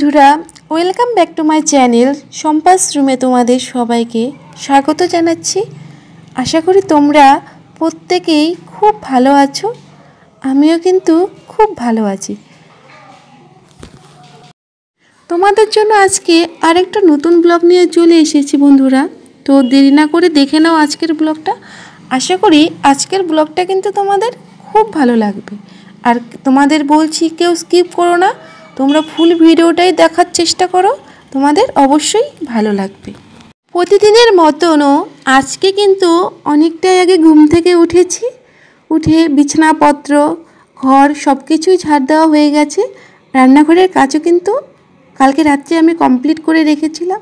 বন্ধুরা, welcome back to my channel সম্পাস রুমে তোমাদের সবাইকে স্বাগত জানাচ্ছি। আশা করি তোমরা প্রত্যেকেই খুব ভালো আছো। আমিও কিন্তু খুব ভালো আছি। তোমাদের জন্য আজকে আরেকটা নতুন ব্লগ নিয়ে চলে এসেছি বন্ধুরা। তো দেরি না করে দেখে নাও আজকের ব্লগটা। আশা করি আজকের ব্লগটা কিন্তু তোমাদের খুব ভালো লাগবে। আর তোমাদের বলছি কেউ স্কিপ করো না, তোমরা ফুল ভিডিওটাই দেখার চেষ্টা করো, তোমাদের অবশ্যই ভালো লাগবে। প্রতিদিনের মতনও আজকে কিন্তু অনেকটাই আগে ঘুম থেকে উঠে বিছানাপত্র ঘর সব কিছুই ঝাড় দেওয়া হয়ে গেছে। রান্নাঘরের কাজও কিন্তু কালকে রাত্রে আমি কমপ্লিট করে রেখেছিলাম।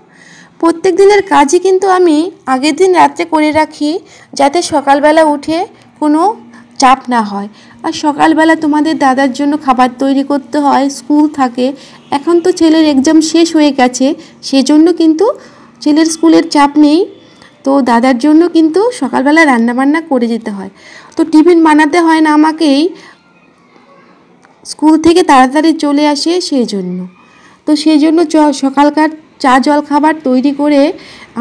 প্রত্যেক দিনের কাজই কিন্তু আমি আগের দিন রাত্রে করে রাখি, যাতে সকালবেলা উঠে কোনো চাপ না হয়। আর সকালবেলা তোমাদের দাদার জন্য খাবার তৈরি করতে হয়, স্কুল থাকে। এখন তো ছেলের এক্সাম শেষ হয়ে গেছে, সেজন্য কিন্তু ছেলের স্কুলের চাপ নেই। তো দাদার জন্য কিন্তু সকালবেলা রান্নাবান্না করে যেতে হয়। তো টিফিন বানাতে হয় না আমাকেই, স্কুল থেকে তাড়াতাড়ি চলে আসে সেই জন্য। তো সেই জন্য সকালকার চা জল খাবার তৈরি করে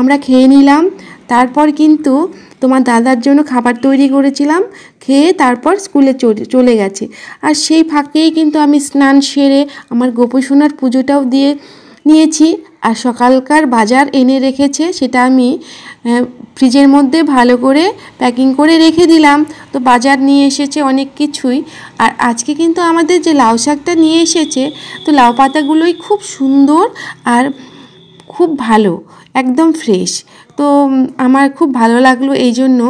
আমরা খেয়ে নিলাম। তারপর কিন্তু তোমার দাদার জন্য খাবার তৈরি করেছিলাম, খেয়ে তারপর স্কুলে চলে গেছে। আর সেই ফাঁকেই কিন্তু আমি স্নান সেরে আমার গোপসোনার পুজোটাও দিয়ে নিয়েছি। আর সকালকার বাজার এনে রেখেছে, সেটা আমি ফ্রিজের মধ্যে ভালো করে প্যাকিং করে রেখে দিলাম। তো বাজার নিয়ে এসেছে অনেক কিছুই। আর আজকে কিন্তু আমাদের যে লাউ শাকটা নিয়ে এসেছে, তো লাউ পাতাগুলোই খুব সুন্দর আর খুব ভালো, একদম ফ্রেশ। তো আমার খুব ভালো লাগলো, এই জন্য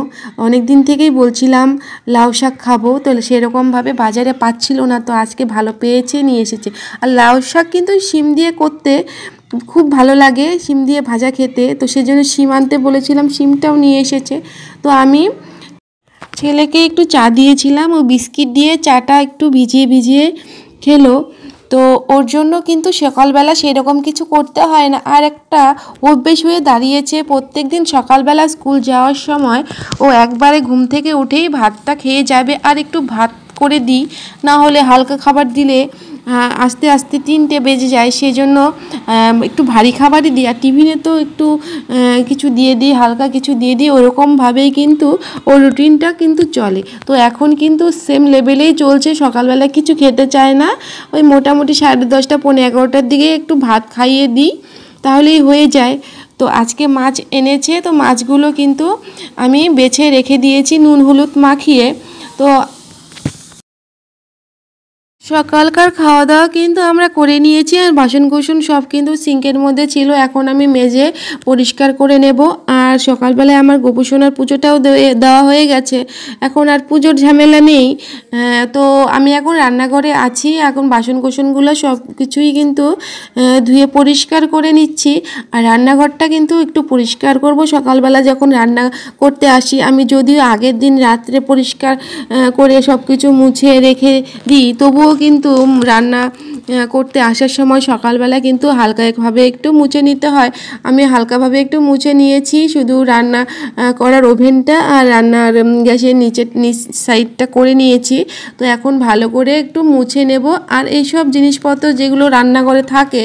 অনেক দিন থেকেই বলছিলাম লাউ শাক খাবো। তো সেরকমভাবে বাজারে পাচ্ছিল না, তো আজকে ভালো পেয়েছে, নিয়ে এসেছে। আর লাউ শাক কিন্তু শিম দিয়ে করতে খুব ভালো লাগে, শিম দিয়ে ভাজা খেতে। তো সেজন্য শিম আনতে বলেছিলাম, শিমটাও নিয়ে এসেছে। তো আমি ছেলেকে একটু চা দিয়েছিলাম, ও বিস্কিট দিয়ে চাটা একটু ভিজিয়ে খেলো। তো ওর জন্য কিন্তু সকালবেলা সেরকম কিছু করতে হয় না। আর একটা অভ্যেস হয়ে দাঁড়িয়েছে, প্রত্যেক দিন সকালবেলা স্কুল যাওয়ার সময় ও একবারে ঘুম থেকে উঠেই ভাতটা খেয়ে যাবে। আর একটু ভাত করে দিই, না হলে হালকা খাবার দিলে আস্তে আস্তে 3টে বেজে যায়। সেজন্য একটু ভারী খাবারই দিই। আর টিফিনে তো একটু কিছু দিয়ে দিই, হালকা কিছু দিয়ে দিই। ওরকমভাবেই কিন্তু ওর রুটিনটা কিন্তু চলে। তো এখন কিন্তু সেম লেভেলেই চলছে, সকালবেলা কিছু খেতে চায় না। ওই মোটামুটি 10:30 পৌনে 11টার দিকে একটু ভাত খাইয়ে দিই, তাহলেই হয়ে যায়। তো আজকে মাছ এনেছে, তো মাছগুলো কিন্তু আমি বেছে রেখে দিয়েছি নুন হলুদ মাখিয়ে। তো সকালকার খাওয়া দাওয়া কিন্তু আমরা করে নিয়েছি। আর বাসনকোসন সব কিন্তু সিঙ্কের মধ্যে ছিল, এখন আমি মেজে পরিষ্কার করে নেব। আর সকালবেলায় আমার গোপুসোনার পুজোটাও দেওয়া হয়ে গেছে, এখন আর পুজোর ঝামেলা নেই। তো আমি এখন রান্নাঘরে আছি, এখন বাসনকোসনগুলো সব কিছুই কিন্তু ধুয়ে পরিষ্কার করে নিচ্ছি। আর রান্নাঘরটা কিন্তু একটু পরিষ্কার করব সকালবেলা যখন রান্না করতে আসি। আমি যদিও আগের দিন রাত্রে পরিষ্কার করে সব কিছু মুছে রেখে দিই, তবুও কিন্তু রান্না করতে আসার সময় সকালবেলা কিন্তু হালকাভাবে একটু মুছে নিতে হয়। আমি হালকাভাবে একটু মুছে নিয়েছি, শুধু রান্না করার ওভেনটা আর রান্নার গ্যাসের নিচ সাইডটা করে নিয়েছি। তো এখন ভালো করে একটু মুছে নেব। আর এইসব জিনিসপত্র যেগুলো রান্নাঘরে থাকে,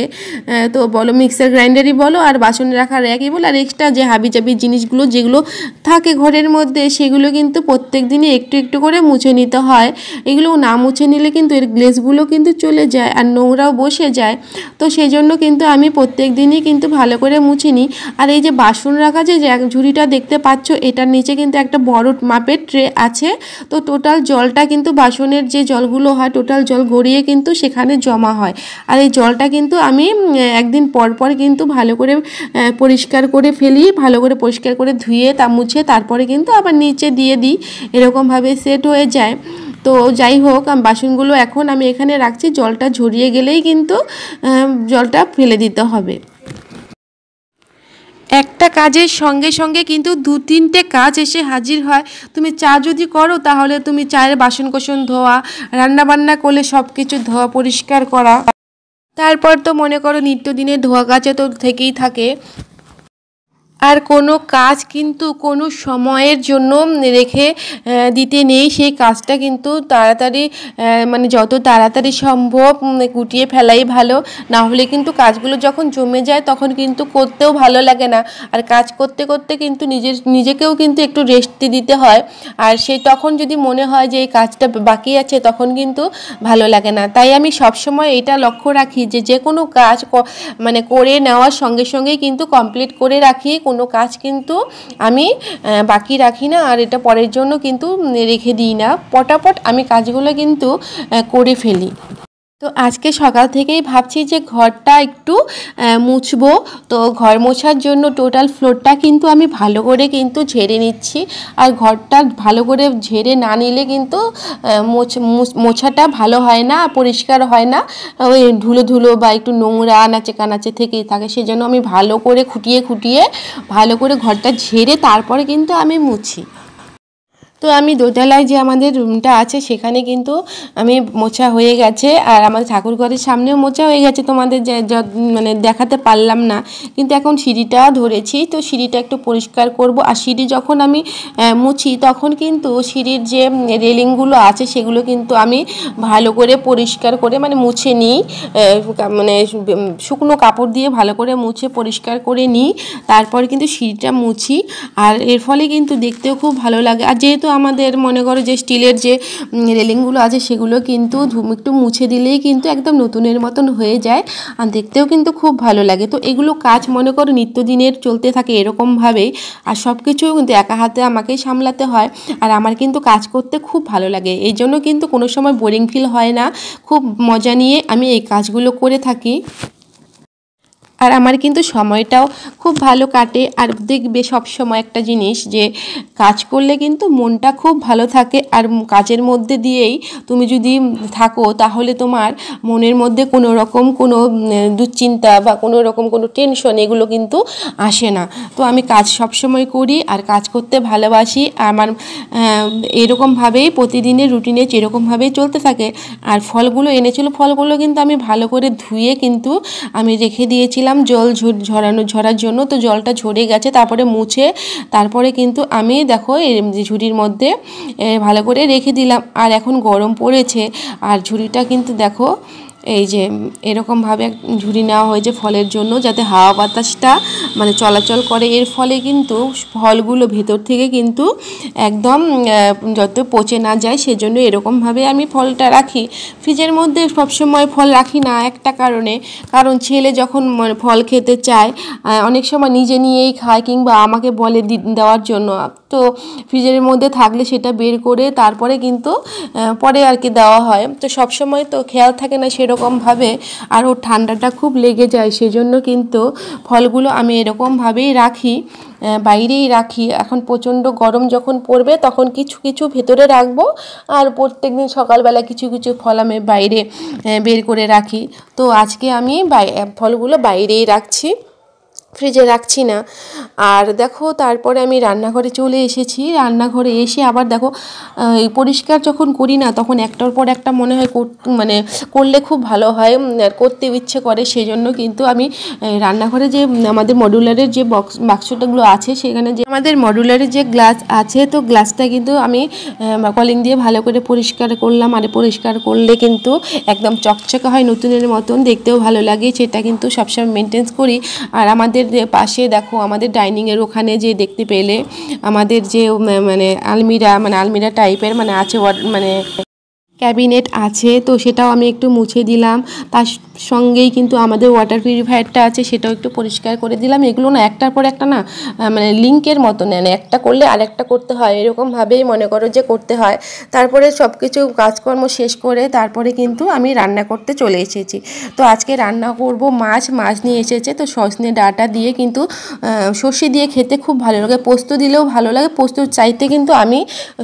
তো বলো মিক্সার গ্রাইন্ডারই বলো আর বাসন রাখার র্যাকই বলো, আর এক্সট্রা যে হাবিজাবি জিনিসগুলো যেগুলো থাকে ঘরের মধ্যে, সেগুলো কিন্তু প্রত্যেক দিনই একটু একটু করে মুছে নিতে হয়। এগুলো না মুছে নিলে কিন্তু এর গ্লেজগুলো কিন্তু চলে যায় আর নোংরাও বসে যায়। তো সেই জন্য কিন্তু আমি প্রত্যেক দিনই কিন্তু ভালো করে মুছে নিই। আর এই যে বাসন রাখা যে ঝুড়িটা দেখতে পাচ্ছ, এটার নিচে কিন্তু একটা বড় মাপের ট্রে আছে। তো টোটাল জলটা কিন্তু বাসনের যে জলগুলো হয়, টোটাল জল গড়িয়ে কিন্তু সেখানে জমা হয়। আর এই জলটা কিন্তু আমি একদিন পর পর কিন্তু ভালো করে পরিষ্কার করে ফেলি, ভালো করে পরিষ্কার করে ধুয়ে মুছে তারপরে কিন্তু আবার নিচে দিয়ে দিই, এরকমভাবে সেট হয়ে যায়। তো যাই হোক, বাসনগুলো এখন আমি এখানে রাখছি, জলটা ঝরিয়ে গেলেই কিন্তু জলটা ফেলে দিতে হবে। একটা কাজের সঙ্গে সঙ্গে কিন্তু 2-3টে কাজ এসে হাজির হয়। তুমি চা যদি করো, তাহলে তুমি চায়ের বাসনকোসন ধোয়া, রান্নাবান্না করলে সব কিছু ধোয়া পরিষ্কার করা, তারপর তো মনে করো নিত্যদিনের ধোয়া কাচা তো থেকেই থাকে। আর কোনো কাজ কিন্তু কোনো সময়ের জন্য রেখে দিতে নেই। সেই কাজটা কিন্তু তাড়াতাড়ি মানে যত তাড়াতাড়ি সম্ভব গুটিয়ে ফেলাই ভালো। না হলে কিন্তু কাজগুলো যখন জমে যায় তখন কিন্তু করতেও ভালো লাগে না। আর কাজ করতে করতে কিন্তু নিজেকেও কিন্তু একটু রেস্ট দিতে হয়। আর সেই তখন যদি মনে হয় যে এই কাজটা বাকি আছে তখন কিন্তু ভালো লাগে না। তাই আমি সবসময় এটা লক্ষ্য রাখি যে কোনো কাজ মানে করে নেওয়ার সঙ্গে সঙ্গেই কিন্তু কমপ্লিট করে রাখি। কোনো কাজ কিন্তু আমি বাকি রাখি না, আর এটা পরের জন্য কিন্তু রেখে দিই না। পটাপট আমি কাজগুলো কিন্তু করে ফেলি। তো আজকে সকাল থেকেই ভাবছি যে ঘরটা একটু মুছবো। তো ঘর মোছার জন্য টোটাল ফ্লোরটা কিন্তু আমি ভালো করে কিন্তু ঝেড়ে নিচ্ছি। আর ঘরটা ভালো করে ঝেড়ে না নিলে কিন্তু মোছাটা ভালো হয় না, পরিষ্কার হয় না। ওই ধুলো ধুলো বা একটু নোংরা আনাচে কানাচে থেকেই থাকে। সেজন্য আমি ভালো করে খুঁটিয়ে ভালো করে ঘরটা ঝেড়ে তারপরে কিন্তু আমি মুছি। তো আমি দোতলায় যে আমাদের রুমটা আছে সেখানে কিন্তু আমি মোছা হয়ে গেছে, আর আমাদের ঠাকুরঘরের সামনেও মোছা হয়ে গেছে। তোমাদের মানে দেখাতে পারলাম না, কিন্তু এখন সিঁড়িটা ধরেছি। তো সিঁড়িটা একটু পরিষ্কার করব। আর সিঁড়ি যখন আমি মুছি তখন কিন্তু সিঁড়ির যে রেলিংগুলো আছে সেগুলো কিন্তু আমি ভালো করে পরিষ্কার করে মানে মুছে নিই। মানে শুকনো কাপড় দিয়ে ভালো করে মুছে পরিষ্কার করে নিই, তারপর কিন্তু সিঁড়িটা মুছি। আর এর ফলে কিন্তু দেখতেও খুব ভালো লাগে। আর যেহেতু আমাদের মনে করো যে স্টিলের যে রেলিংগুলো আছে সেগুলো কিন্তু একটু মুছে দিলেই কিন্তু একদম নতুনের মতন হয়ে যায়, আর দেখতেও কিন্তু খুব ভালো লাগে। তো এগুলো কাজ মনে করো নিত্যদিনের চলতে থাকে এরকমভাবেই। আর সব কিছু কিন্তু একা হাতে আমাকেই সামলাতে হয়, আর আমার কিন্তু কাজ করতে খুব ভালো লাগে। এই জন্য কিন্তু কোনো সময় বোরিং ফিল হয় না, খুব মজা নিয়ে আমি এই কাজগুলো করে থাকি। আর আমার কিন্তু সময়টাও খুব ভালো কাটে। আর দেখবে সব সময় একটা জিনিস যে কাজ করলে কিন্তু মনটা খুব ভালো থাকে। আর কাজের মধ্যে দিয়েই তুমি যদি থাকো তাহলে তোমার মনের মধ্যে কোনো রকম কোনো দুশ্চিন্তা বা কোনো রকম কোনো টেনশন এগুলো কিন্তু আসে না। তো আমি কাজ সবসময় করি আর কাজ করতে ভালোবাসি। আমার এরকমভাবেই প্রতিদিনের রুটিনে এরকমভাবেই চলতে থাকে। আর ফলগুলো এনেছিল, ফলগুলো কিন্তু আমি ভালো করে ধুয়ে কিন্তু আমি রেখে দিয়েছিলাম জল ঝরার জন্য। তো জলটা ঝরে গেছে, তারপরে মুছে তারপরে কিন্তু আমি দেখো এই ঝুড়ির মধ্যে ভালো করে রেখে দিলাম। আর এখন গরম পড়েছে, আর ঝুড়িটা কিন্তু দেখো এই যে এরকমভাবে ঝুড়ি নেওয়া হয়েছে ফলের জন্য, যাতে হাওয়া বাতাসটা মানে চলাচল করে। এর ফলে কিন্তু ফলগুলো ভেতর থেকে কিন্তু একদম যত পচে না যায়, সেজন্য এরকমভাবে আমি ফলটা রাখি। ফ্রিজের মধ্যে সবসময় ফল রাখি না একটা কারণ ছেলে যখন ফল খেতে চায় অনেক সময় নিজে নিয়েই খায়, কিংবা আমাকে বলে দেওয়ার জন্য। তো ফ্রিজের মধ্যে থাকলে সেটা বের করে তারপরে কিন্তু পরে আর কি দেওয়া হয়। তো সবসময় তো খেয়াল থাকে না সেরকমভাবে, আর ওর ঠান্ডাটা খুব লেগে যায়, সেজন্য কিন্তু ফলগুলো আমি এরকমভাবেই রাখি, বাইরেই রাখি। এখন প্রচণ্ড গরম যখন পড়বে তখন কিছু কিছু ভেতরে রাখবো, আর প্রত্যেক দিন সকালবেলা কিছু কিছু ফল আমি বাইরে বের করে রাখি। তো আজকে আমি ফলগুলো বাইরেই রাখছি, ফ্রিজে রাখছি না। আর দেখো তারপরে আমি রান্নাঘরে চলে এসেছি। রান্নাঘরে এসে আবার দেখো এই পরিষ্কার যখন করি না তখন একটার পর একটা মনে হয় মানে করলে খুব ভালো হয়, আর করতে ইচ্ছে করে। সেই জন্য কিন্তু আমি রান্নাঘরে যে আমাদের মডুলারের যে বাক্সটাগুলো আছে সেখানে যে আমাদের মডুলারের যে গ্লাস আছে, তো গ্লাসটা কিন্তু আমি কলিং দিয়ে ভালো করে পরিষ্কার করলাম। আর পরিষ্কার করলে কিন্তু একদম চকচকে হয়, নতুনের মতন দেখতেও ভালো লাগে, সেটা কিন্তু সবসময় মেনটেন করি। আর আমাদের পাশে দেখো আমাদের ডাইনিংয়ের ওখানে যে দেখতে পেলে আমাদের যে মানে আলমিরা টাইপের মানে আছে, মানে ক্যাবিনেট আছে, তো সেটাও আমি একটু মুছে দিলাম। তার সঙ্গেই কিন্তু আমাদের ওয়াটার পিউরিফায়ারটা আছে, সেটাও একটু পরিষ্কার করে দিলাম। এগুলো না একটার পর একটা না মানে লিঙ্কের মতো নেন, একটা করলে আরেকটা করতে হয়, এরকমভাবেই মনে করো যে করতে হয়। তারপরে সব কিছু কাজকর্ম শেষ করে তারপরে কিন্তু আমি রান্না করতে চলে এসেছি। তো আজকে রান্না করব মাছ নিয়ে এসেছে। তো সজনে ডাঁটা দিয়ে কিন্তু সর্ষে দিয়ে খেতে খুব ভালো লাগে, পোস্ত দিলেও ভালো লাগে, পোস্ত চাইতে কিন্তু আমি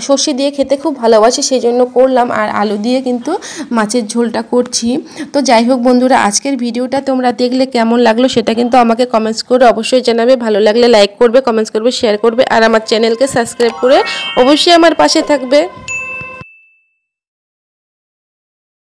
সর্ষে দিয়ে খেতে খুব ভালোবাসি, সেই জন্য করলাম। আর আলু দিয়ে কিন্তু মাছের ঝোলটা করছি। তো যাই হোক বন্ধুরা, আজকের ভিডিওটা তোমরা দেখলে কেমন লাগলো সেটা কিন্তু আমাকে কমেন্টস করে অবশ্যই জানাবে। ভালো লাগলে লাইক করবে, কমেন্টস করবে, শেয়ার করবে, আর আমার চ্যানেলকে সাবস্ক্রাইব করে অবশ্যই আমার পাশে থাকবে।